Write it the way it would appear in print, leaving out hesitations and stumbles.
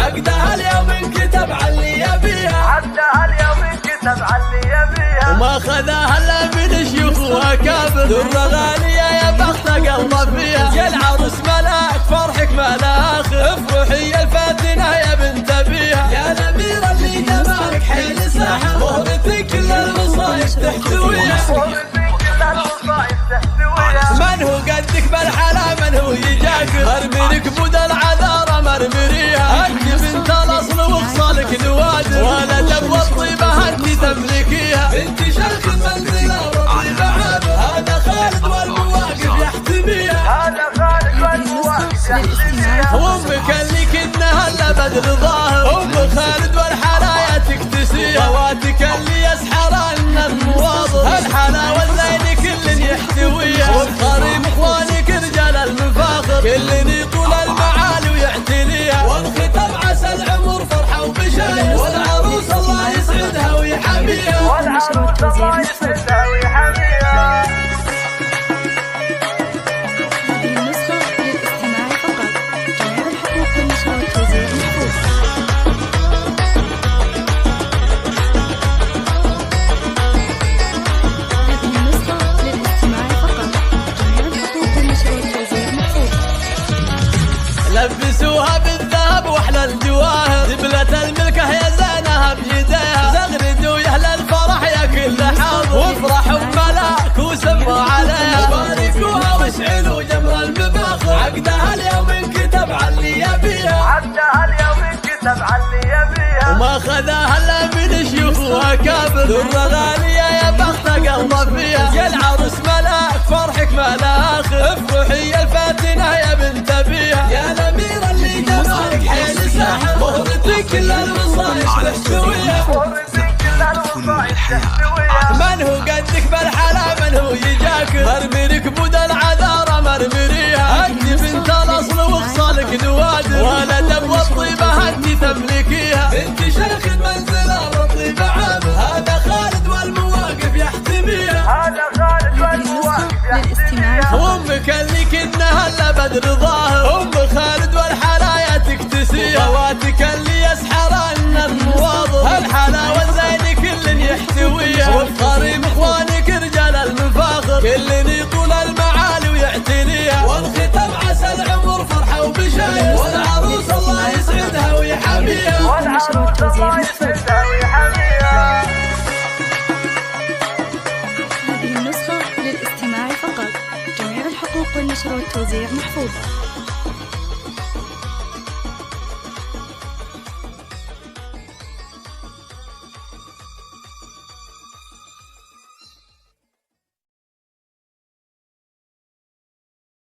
عقدها اليوم انكتب علي يبيها، عقدها اليوم انكتب علي يبيها، وما خذاها الا من شيوخ واكابر. درة غالية يا بخت قلبه فيها، يا العروس ملاك فرحك ما له اخر. افرحي الفاتنة يا بنت ابيها، يا الاميرة اللي جمالك حيل ساحر. مهرتك كل المصايب تحتويها، من هو قدك بالحلا من هو يجاك. مرمرك بود العذارة مرمريها، انت بنت الاصل وخصالك نوادر. ولا تبغى الطيبة انت تملكيها، بنت شيخ المنزلة والطيبة عابر. هذا خالد والمواقف يحتميها، هذا خالد والمواقف يحتميها. وامك اللي كنها الا بدر ظاهر. ام خالد والحلايا تكتسيها، خواتك اللي يسحرن المواظر. الحلاوة الزين كل يحتويها، وبقريب اخوانك رجال المفاخر. كل يطول المعالي ويعتليها، والختم عسى العمر فرحة وبشاير. والعروس الله يسعدها ويحميها، والعروس الله يسعدها ويحميها. هذه النسخة للاستماع فقط. جميع الحقوق والنشر والتوزيع محفوظ. هذه النسخة للاستماع فقط. جميع الحقوق والنشر والتوزيع محفوظ. لبسوها بالذهب واحلى الجواهر، دبلة الملكة يا زينها بيديها. زغردوا يا اهل الفرح يا كل حاضر، وافرحوا بملاك وسموا عليها. باركوها واشعلوا جمر المفاخر، عقدها اليوم انكتب علي يبيها، عقدها اليوم انكتب علي يبيها، وما خذاها الا من شيوخ واكابر. درة غالية يا بخت قلبه فيها، يا العروس ملاك فرحك ما له اخر. افرحي الفاتنة يا بنت ابيها، يا الاميرة اللي جمالك حيل ساحر. مهرتك كل المصايب تحتويها، من هو قدك بالحلا من هو يجاك. مرمرك بود العذارة مرمريها، انت بنت الاصل وخصالك نوادر. ولا تبغى الطيبة انت تملكيها، بنت شيخ المنزلة والطيبة عابر. هذا خالد والمواقف يحتميها، هذا خالد والمواقف يحتميها. وامك اللي كنها الا بدر ظاهر. ام خالد والحلايا تكتسيها، خواتك اللي يسحرن المواظر. الحلاوة الزين كل يحتويها، وبقريب اخوانك رجال المفاخر. كل يطول المعالي ويعتليها، والختم عسى العمر فرحة وبشاير. والعروس الله يسعدها ويحميها، والعروس الله يسعدها ويحميها. هذه النسخة للاستماع فقط. جميع الحقوق والنشر والتوزيع محفوظة.